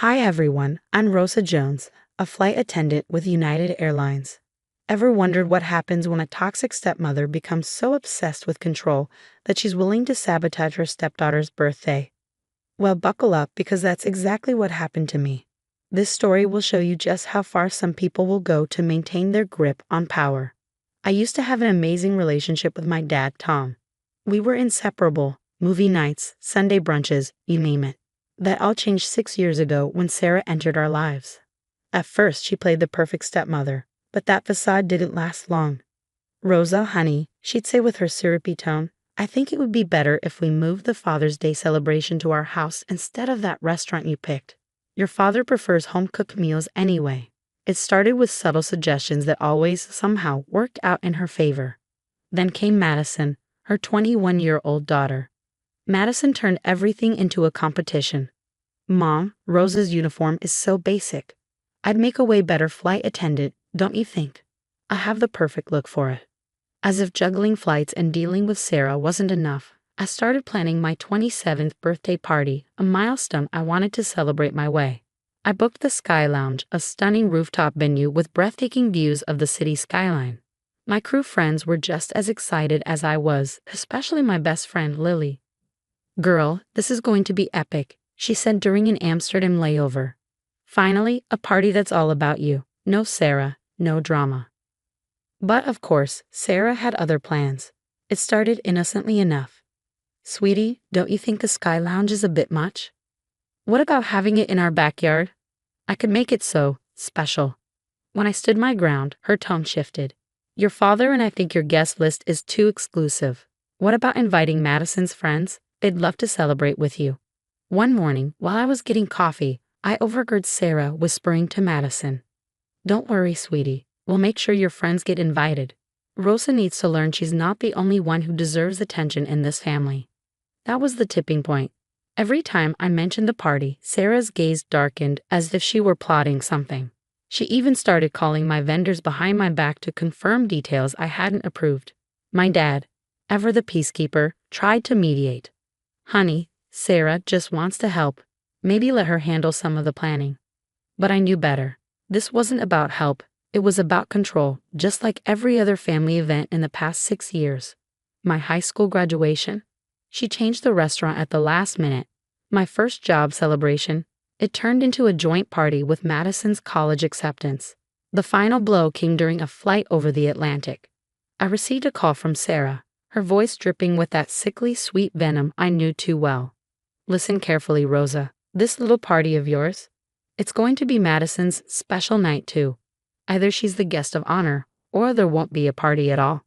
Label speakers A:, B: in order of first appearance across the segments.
A: Hi everyone, I'm Rosa Jones, a flight attendant with United Airlines. Ever wondered what happens when a toxic stepmother becomes so obsessed with control that she's willing to sabotage her stepdaughter's birthday? Well, buckle up because that's exactly what happened to me. This story will show you just how far some people will go to maintain their grip on power. I used to have an amazing relationship with my dad, Tom. We were inseparable, movie nights, Sunday brunches, you name it. That all changed 6 years ago when Sarah entered our lives. At first, she played the perfect stepmother, but that facade didn't last long. Rosa, honey, she'd say with her syrupy tone, I think it would be better if we moved the Father's Day celebration to our house instead of that restaurant you picked. Your father prefers home-cooked meals anyway. It started with subtle suggestions that always, somehow, worked out in her favor. Then came Madison, her 21-year-old daughter. Madison turned everything into a competition. Mom, Rosa's uniform is so basic. I'd make a way better flight attendant, don't you think? I have the perfect look for it. As if juggling flights and dealing with Sarah wasn't enough, I started planning my 27th birthday party, a milestone I wanted to celebrate my way. I booked the Sky Lounge, a stunning rooftop venue with breathtaking views of the city skyline. My crew friends were just as excited as I was, especially my best friend Lily. Girl, this is going to be epic, she said during an Amsterdam layover. Finally, a party that's all about you. No Sarah, no drama. But of course, Sarah had other plans. It started innocently enough. Sweetie, don't you think a sky lounge is a bit much? What about having it in our backyard? I could make it so special. When I stood my ground, her tone shifted. Your father and I think your guest list is too exclusive. What about inviting Madison's friends? They'd love to celebrate with you. One morning, while I was getting coffee, I overheard Sarah whispering to Madison. Don't worry, sweetie. We'll make sure your friends get invited. Rosa needs to learn she's not the only one who deserves attention in this family. That was the tipping point. Every time I mentioned the party, Sarah's gaze darkened as if she were plotting something. She even started calling my vendors behind my back to confirm details I hadn't approved. My dad, ever the peacekeeper, tried to mediate. Honey, Sarah just wants to help. Maybe let her handle some of the planning. But I knew better. This wasn't about help. It was about control, just like every other family event in the past 6 years. My high school graduation. She changed the restaurant at the last minute. My first job celebration. It turned into a joint party with Madison's college acceptance. The final blow came during a flight over the Atlantic. I received a call from Sarah, her voice dripping with that sickly sweet venom I knew too well. Listen carefully, Rosa. This little party of yours? It's going to be Madison's special night too. Either she's the guest of honor, or there won't be a party at all.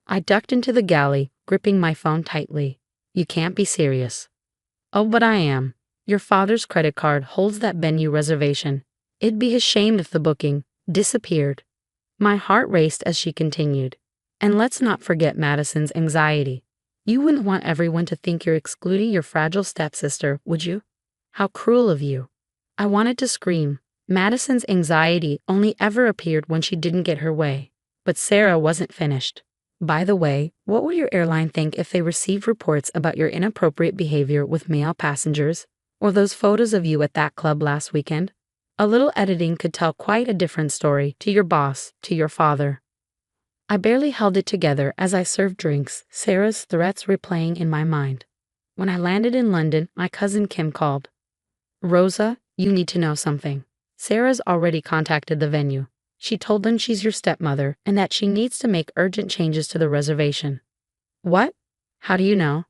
A: I ducked into the galley, gripping my phone tightly. You can't be serious. Oh, but I am. Your father's credit card holds that venue reservation. It'd be a shame if the booking disappeared. My heart raced as she continued. And let's not forget Madison's anxiety. You wouldn't want everyone to think you're excluding your fragile stepsister, would you? How cruel of you. I wanted to scream. Madison's anxiety only ever appeared when she didn't get her way. But Sarah wasn't finished. By the way, what would your airline think if they received reports about your inappropriate behavior with male passengers, or those photos of you at that club last weekend? A little editing could tell quite a different story to your boss, to your father. I barely held it together as I served drinks, Sarah's threats replaying in my mind. When I landed in London, my cousin Kim called. Rosa, you need to know something. Sarah's already contacted the venue. She told them she's your stepmother and that she needs to make urgent changes to the reservation. What? How do you know?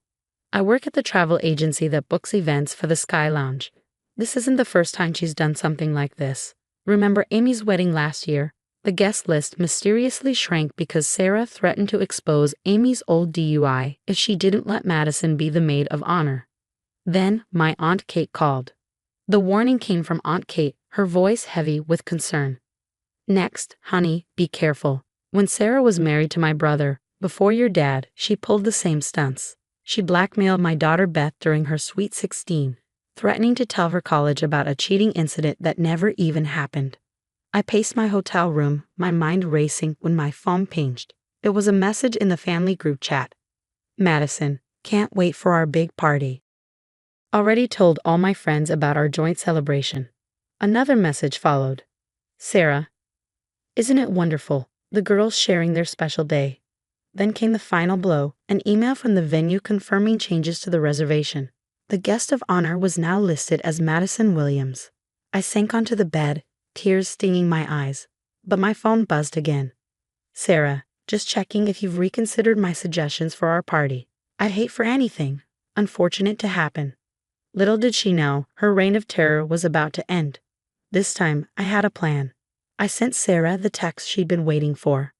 A: I work at the travel agency that books events for the Sky Lounge. This isn't the first time she's done something like this. Remember Amy's wedding last year? The guest list mysteriously shrank because Sarah threatened to expose Amy's old DUI if she didn't let Madison be the maid of honor. Then my Aunt Kate called. The warning came from Aunt Kate, her voice heavy with concern. Next, honey, be careful. When Sarah was married to my brother, before your dad, she pulled the same stunts. She blackmailed my daughter Beth during her sweet 16, threatening to tell her college about a cheating incident that never even happened. I paced my hotel room, my mind racing when my phone pinged. It was a message in the family group chat. Madison, can't wait for our big party. Already told all my friends about our joint celebration. Another message followed. Sarah, isn't it wonderful? The girls sharing their special day. Then came the final blow, an email from the venue confirming changes to the reservation. The guest of honor was now listed as Madison Williams. I sank onto the bed, tears stinging my eyes. But my phone buzzed again. Sarah, just checking if you've reconsidered my suggestions for our party. I'd hate for anything unfortunate to happen. Little did she know, her reign of terror was about to end. This time, I had a plan. I sent Sarah the text she'd been waiting for.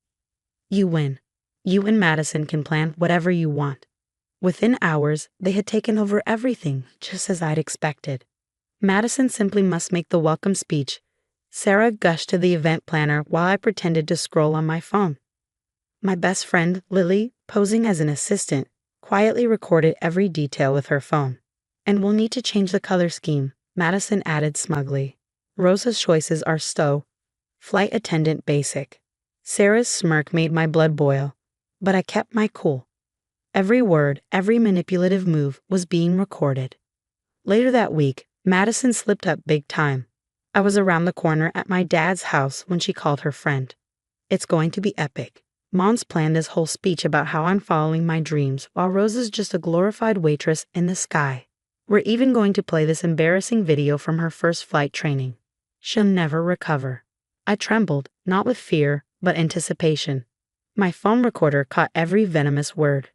A: You win. You and Madison can plan whatever you want. Within hours, they had taken over everything, just as I'd expected. Madison simply must make the welcome speech. Sarah gushed to the event planner while I pretended to scroll on my phone. My best friend, Lily, posing as an assistant, quietly recorded every detail with her phone. And we'll need to change the color scheme, Madison added smugly. Rosa's choices are flight attendant basic. Sarah's smirk made my blood boil, but I kept my cool. Every word, every manipulative move was being recorded. Later that week, Madison slipped up big time. I was around the corner at my dad's house when she called her friend. It's going to be epic. Mom's planned this whole speech about how I'm following my dreams while Rosa's just a glorified waitress in the sky. We're even going to play this embarrassing video from her first flight training. She'll never recover. I trembled, not with fear, but anticipation. My phone recorder caught every venomous word.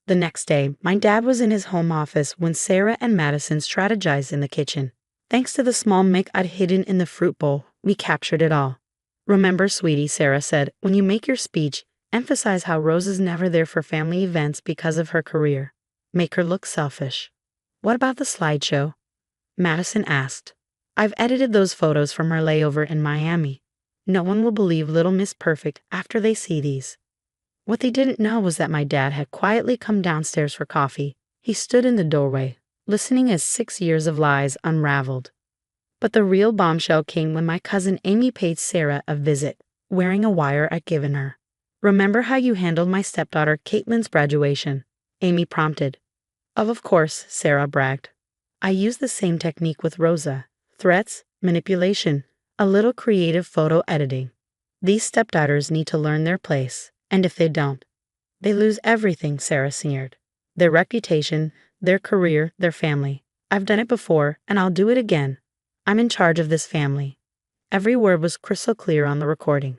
A: The next day, my dad was in his home office when Sarah and Madison strategized in the kitchen. Thanks to the small mic I'd hidden in the fruit bowl, we captured it all. Remember, sweetie, Sarah said, when you make your speech, emphasize how Rose is never there for family events because of her career. Make her look selfish. What about the slideshow? Madison asked. I've edited those photos from her layover in Miami. No one will believe Little Miss Perfect after they see these. What they didn't know was that my dad had quietly come downstairs for coffee. He stood in the doorway, listening as 6 years of lies unraveled. But the real bombshell came when my cousin Amy paid Sarah a visit, wearing a wire I'd given her. Remember how you handled my stepdaughter Caitlin's graduation? Amy prompted. Of course, Sarah bragged. I used the same technique with Rosa. Threats, manipulation, a little creative photo editing. These stepdaughters need to learn their place, and if they don't, they lose everything, Sarah sneered. Their reputation, their career, their family. I've done it before, and I'll do it again. I'm in charge of this family. Every word was crystal clear on the recording.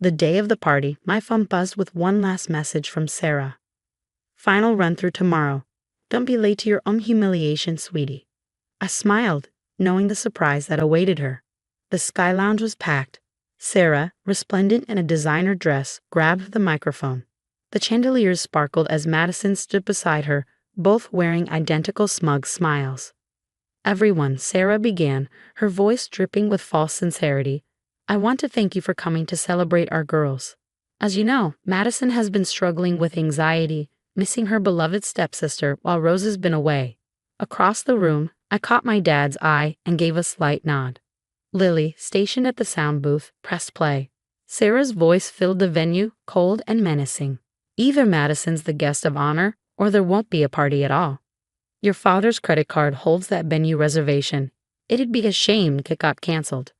A: The day of the party, my phone buzzed with one last message from Sarah. Final run through tomorrow. Don't be late to your own humiliation, sweetie. I smiled, knowing the surprise that awaited her. The Sky Lounge was packed. Sarah, resplendent in a designer dress, grabbed the microphone. The chandeliers sparkled as Madison stood beside her, both wearing identical smug smiles. Everyone, Sarah began, her voice dripping with false sincerity. I want to thank you for coming to celebrate our girls. As you know, Madison has been struggling with anxiety, missing her beloved stepsister while Rose has been away. Across the room, I caught my dad's eye and gave a slight nod. Lily, stationed at the sound booth, pressed play. Sarah's voice filled the venue, cold and menacing. Either Madison's the guest of honor, or there won't be a party at all. Your father's credit card holds that venue reservation. It'd be a shame if it got canceled.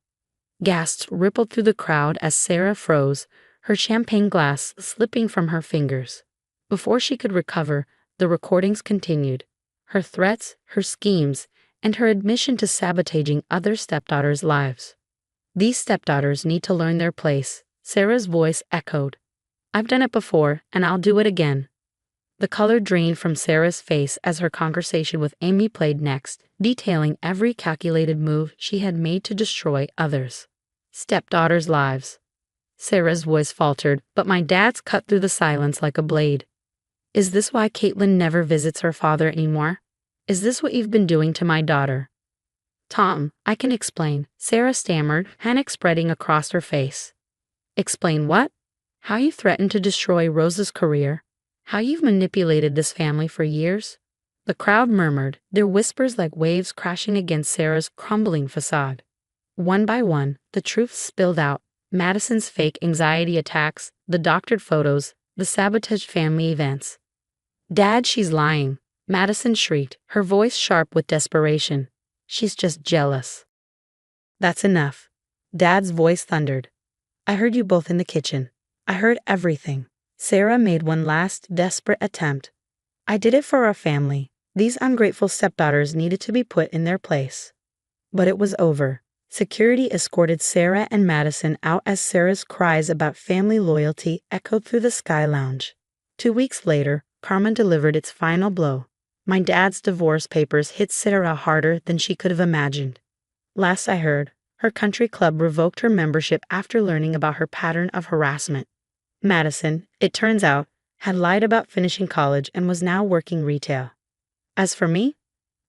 A: Gasps rippled through the crowd as Sarah froze, her champagne glass slipping from her fingers. Before she could recover, the recordings continued. Her threats, her schemes, and her admission to sabotaging other stepdaughters' lives. These stepdaughters need to learn their place, Sarah's voice echoed. I've done it before, and I'll do it again. The color drained from Sarah's face as her conversation with Amy played next, detailing every calculated move she had made to destroy others. Stepdaughters' lives. Sarah's voice faltered, but my dad's cut through the silence like a blade. Is this why Caitlin never visits her father anymore? Is this what you've been doing to my daughter? Tom, I can explain, Sarah stammered, panic spreading across her face. Explain what? How you threatened to destroy Rosa's career? How you've manipulated this family for years? The crowd murmured, their whispers like waves crashing against Sarah's crumbling facade. One by one, the truth spilled out. Madison's fake anxiety attacks, the doctored photos, the sabotaged family events. Dad, she's lying. Madison shrieked, her voice sharp with desperation. She's just jealous. That's enough. Dad's voice thundered. I heard you both in the kitchen. I heard everything. Sarah made one last desperate attempt. I did it for our family. These ungrateful stepdaughters needed to be put in their place. But it was over. Security escorted Sarah and Madison out as Sarah's cries about family loyalty echoed through the Sky Lounge. 2 weeks later, Karma delivered its final blow. My dad's divorce papers hit Sarah harder than she could have imagined. Last I heard, her country club revoked her membership after learning about her pattern of harassment. Madison, it turns out, had lied about finishing college and was now working retail. As for me,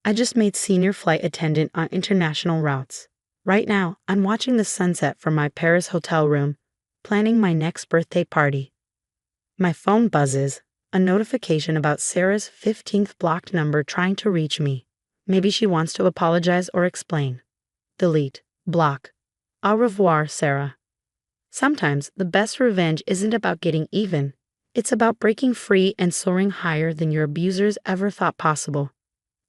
A: I just made senior flight attendant on international routes. Right now, I'm watching the sunset from my Paris hotel room, planning my next birthday party. My phone buzzes, a notification about Sarah's 15th blocked number trying to reach me. Maybe she wants to apologize or explain. Delete. Block. Au revoir, Sarah. Sometimes the best revenge isn't about getting even. It's about breaking free and soaring higher than your abusers ever thought possible.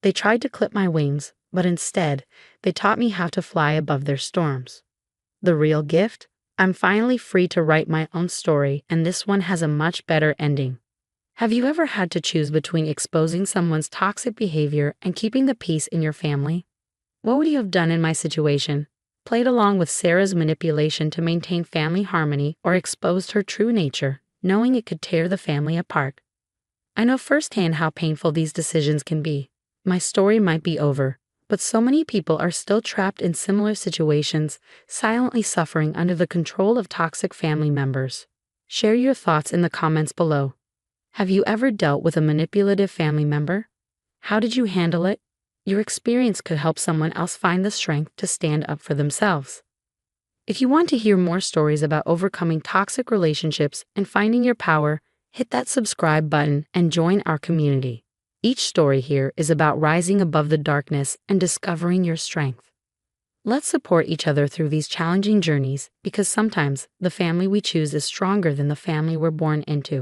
A: They tried to clip my wings, but instead, they taught me how to fly above their storms. The real gift? I'm finally free to write my own story, and this one has a much better ending. Have you ever had to choose between exposing someone's toxic behavior and keeping the peace in your family? What would you have done in my situation? Played along with Sarah's manipulation to maintain family harmony, or exposed her true nature, knowing it could tear the family apart? I know firsthand how painful these decisions can be. My story might be over, but so many people are still trapped in similar situations, silently suffering under the control of toxic family members. Share your thoughts in the comments below. Have you ever dealt with a manipulative family member? How did you handle it? Your experience could help someone else find the strength to stand up for themselves. If you want to hear more stories about overcoming toxic relationships and finding your power, hit that subscribe button and join our community. Each story here is about rising above the darkness and discovering your strength. Let's support each other through these challenging journeys, because sometimes the family we choose is stronger than the family we're born into.